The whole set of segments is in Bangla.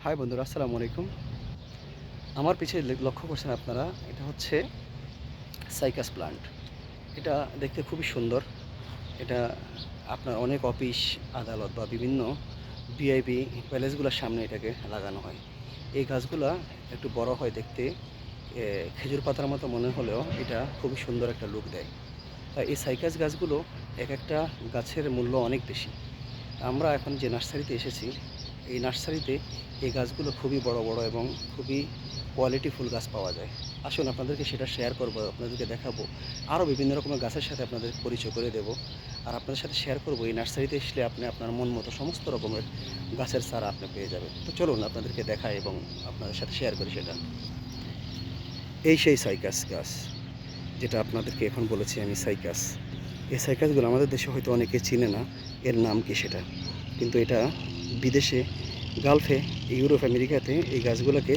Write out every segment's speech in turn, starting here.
হাই বন্ধুরা, আসসালামু আলাইকুম। আমার পিছে লক্ষ্য করছেন আপনারা, এটা হচ্ছে সাইকাস প্লান্ট। এটা দেখতে খুবই সুন্দর। এটা আপনার অনেক অফিস, আদালত বা বিভিন্ন ভিআইপি প্যালেসগুলোর সামনে এটাকে লাগানো হয়। এই গাছগুলা একটু বড় হয় দেখতে, খেজুর পাতার মতো মনে হলেও এটা খুবই সুন্দর একটা লুক দেয়। তাই এই সাইকাস গাছগুলো এক একটা গাছের মূল্য অনেক বেশি। আমরা এখন যে নার্সারিতে এসেছি, এই নার্সারিতে এই গাছগুলো খুবই বড় বড় এবং খুবই কোয়ালিটিফুল গাছ পাওয়া যায়। আসুন আপনাদেরকে সেটা শেয়ার করব, আপনাদেরকে দেখাবো। আরও বিভিন্ন রকমের গাছের সাথে আপনাদের পরিচয় করে দেব। আর আপনাদের সাথে শেয়ার করব এই নার্সারিতে আসলে আপনি আপনার মন মতো সমস্ত রকমের গাছের চারা আপনি পেয়ে যাবেন। তো চলুন আপনাদেরকে দেখাই এবং আপনাদের সাথে শেয়ার করি সেটা। এই সেই সাইকাস গাছ, যেটা আপনাদেরকে এখন বলেছি আমি, সাইকাস। এই সাইকাসগুলো আমাদের দেশে হয়তো অনেকে চিনে না, এর নাম কি সেটা। কিন্তু এটা বিদেশে, গালফে, ইউরোপ, আমেরিকাতে এই গাছগুলোকে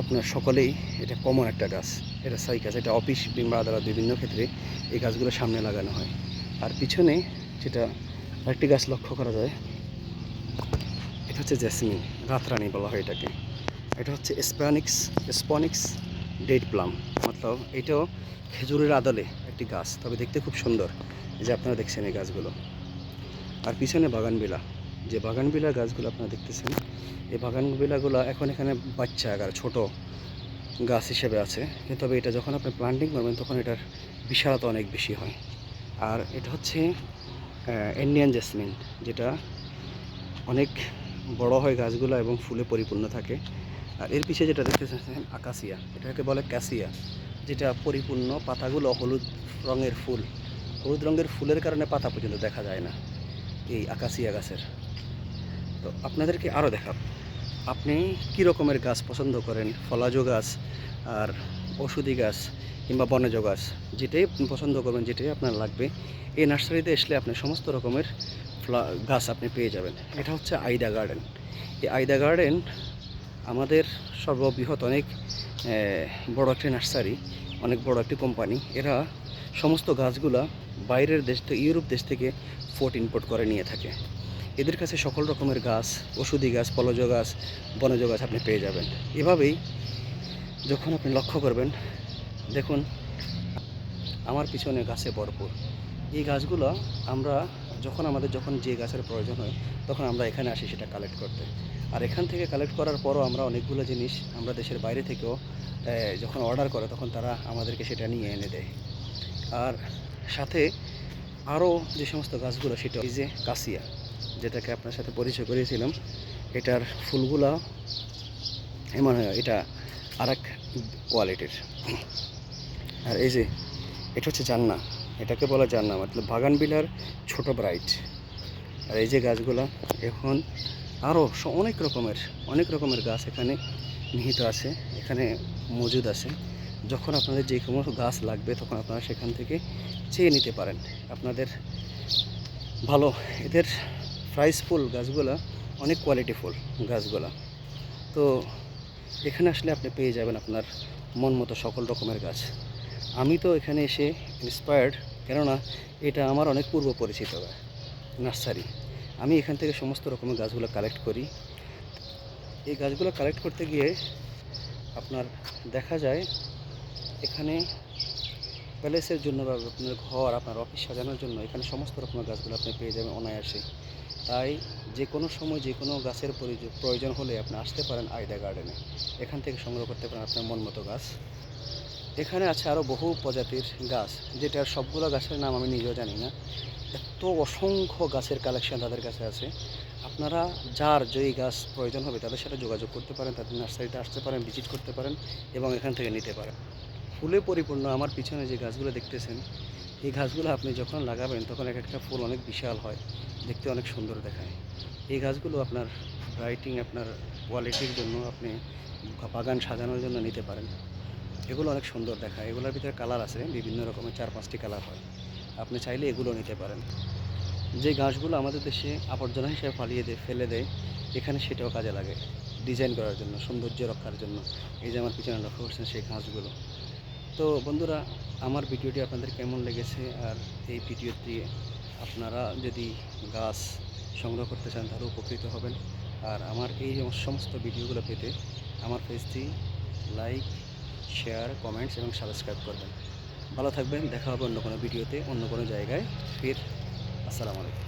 আপনার সকলেই, এটা কমন একটা গাছ। এটা সাইকাস, এটা অফিস কিংবা আদালত বিভিন্ন ক্ষেত্রে এই গাছগুলো সামনে লাগানো হয়। আর পিছনে যেটা আরেকটি গাছ লক্ষ্য করা যায়, এটা হচ্ছে জেসমিন, রাতরানী বলা হয় এটাকে। এটা হচ্ছে স্পনিক্স ডেট প্লাম, মতলব এটাও খেজুরের আদলে একটি গাছ, তবে দেখতে খুব সুন্দর। এই যে আপনারা দেখছেন এই গাছগুলো। আর পিছনে বাগানবিলাস, যে বাগানবিলাস গাছগুলো আপনারা দেখতেছেন, এই বাগানবিলাসগুলো এখন এখানে বাচ্চা আকার ছোট গাছ হিসেবে আছে, কিন্তু তবে এটা যখন আপনি প্লান্টিং করবেন তখন এটার বিশালতা অনেক বেশি হয়। আর এটা হচ্ছে ইন্ডিয়ান জেসমিন, যেটা অনেক বড় হয় গাছগুলো এবং ফুলে পরিপূর্ণ থাকে। আর এর পিছিয়ে যেটা দেখতেছেন আকাশিয়া, এটাকে বলে ক্যাসিয়া, যেটা পরিপূর্ণ পাতাগুলো হলুদ রঙের ফুল। হলুদ রঙের ফুলের কারণে পাতা পর্যন্ত দেখা যায় না এই আকাশিয়া গাছের। তো আপনাদেরকে আরও দেখাব, আপনি কী রকমের গাছ পছন্দ করেন, ফলাজ গাছ আর ওষুধি গাছ কিংবা বনজ গাছ, যেটাই আপনি পছন্দ করবেন, যেটাই আপনার লাগবে, এই নার্সারিতে আসলে আপনি সমস্ত রকমের গাছ আপনি পেয়ে যাবেন। এটা হচ্ছে আইডা গার্ডেন। এই আইডা গার্ডেন আমাদের সর্ববৃহৎ অনেক বড় একটি নার্সারি, অনেক বড় একটি কোম্পানি। এরা সমস্ত গাছগুলা বাইরের দেশ থেকে, ইউরোপ দেশ থেকে ইম্পোর্ট করে নিয়ে থাকে। এদের কাছে সকল রকমের গাছ, ওষুধি গাছ, ফলজ গাছ, বনজ গাছ আপনি পেয়ে যাবেন। এভাবেই যখন আপনি লক্ষ্য করবেন, দেখুন আমার পিছনে গাছে ভরপুর। এই গাছগুলো আমরা যখন যে গাছের প্রয়োজন হয় তখন আমরা এখানে আসি সেটা কালেক্ট করতে। আর এখান থেকে কালেক্ট করার পরও আমরা অনেকগুলো জিনিস আমরা দেশের বাইরে থেকেও যখন অর্ডার করে তখন তারা আমাদেরকে সেটা নিয়ে এনে দেয়। আর সাথে আরও যে সমস্ত গাছগুলো, সেটা এই যে কাসিয়া, যেটাকে আপনার সাথে পরিচয় করিয়েছিলাম, এটার ফুলগুলো এমন হয়, এটা আর এক কোয়ালিটির। আর এই যে এটা হচ্ছে জান্না, এটাকে বলা জান্না, মতলব বাগানবিলার ছোট ব্রাইট। আর এই যে গাছগুলা এখন আরও অনেক রকমের গাছ এখানে নিহিত আছে, এখানে মজুদ আছে। যখন আপনাদের যে কোনো গাছ লাগবে তখন আপনারা সেখান থেকে চেয়ে নিতে পারেন আপনাদের ভালো। এদের প্রাইসফুল গাছগুলা, অনেক কোয়ালিটিফুল গাছগুলা। তো এখানে আসলে আপনি পেয়ে যাবেন আপনার মন মতো সকল রকমের গাছ। আমি তো এখানে এসে ইন্সপায়ার্ড, কেননা এটা আমার অনেক পূর্ব পরিচিত নার্সারি। আমি এখান থেকে সমস্ত রকমের গাছগুলো কালেক্ট করি। এই গাছগুলো কালেক্ট করতে গিয়ে আপনার দেখা যায় এখানে প্যালেসের জন্য বা আপনার ঘর, আপনার অফিস সাজানোর জন্য এখানে সমস্ত রকমের গাছগুলো আপনি পেয়ে যাবেন অনায়াসে। তাই যে কোনো সময় যে কোনো গাছের প্রয়োজন হলে আপনি আসতে পারেন আইডা গার্ডেনে। এখান থেকে সংগ্রহ করতে পারেন আপনার মন মতো গাছ। এখানে আছে আরও বহু প্রজাতির গাছ, যেটার সবগুলো গাছের নাম আমি নিজেও জানি না। এত অসংখ্য গাছের কালেকশন তাদের কাছে আছে। আপনারা যার যেই গাছ প্রয়োজন হবে তাদের সাথে যোগাযোগ করতে পারেন, তাদের নার্সারিতে আসতে পারেন, ভিজিট করতে পারেন এবং এখান থেকে নিতে পারেন। ফুলে পরিপূর্ণ আমার পিছনে যে গাছগুলো দেখতেছেন, এই গাছগুলো আপনি যখন লাগাবেন তখন এক একটা ফুল অনেক বিশাল হয়, দেখতে অনেক সুন্দর দেখায়। এই গাছগুলো আপনার ব্রাইটিং, আপনার কোয়ালিটির জন্য আপনি বাগান সাজানোর জন্য নিতে পারেন। এগুলো অনেক সুন্দর দেখায়, এগুলোর ভিতরে কালার আছে বিভিন্ন রকমের, 4-5টি কালার হয়। আপনি চাইলে এগুলো নিতে পারেন। যে গাছগুলো আমাদের দেশে আবর্জনা হিসেবে ফেলে দেয়, এখানে সেটাও কাজে লাগে ডিজাইন করার জন্য, সৌন্দর্য রক্ষার জন্য। এই যে আমার পিছনে লক্ষ্য করছেন সেই গাছগুলো। তো বন্ধুরা, আমার ভিডিওটি আপনাদের কেমন লেগেছে? আর এই ভিডিওটি আপনারা যদি গাছ সংগ্রহ করতে চান তাহলে উপকৃত হবেন। আর আমার এই সমস্ত ভিডিওগুলো পেতে আমার পেজটি লাইক, শেয়ার, কমেন্টস এবং সাবস্ক্রাইব করবেন। ভালো থাকবেন, দেখা হবে অন্য কোনো ভিডিওতে, অন্য কোনো জায়গায়। ফির আসসালামু আলাইকুম।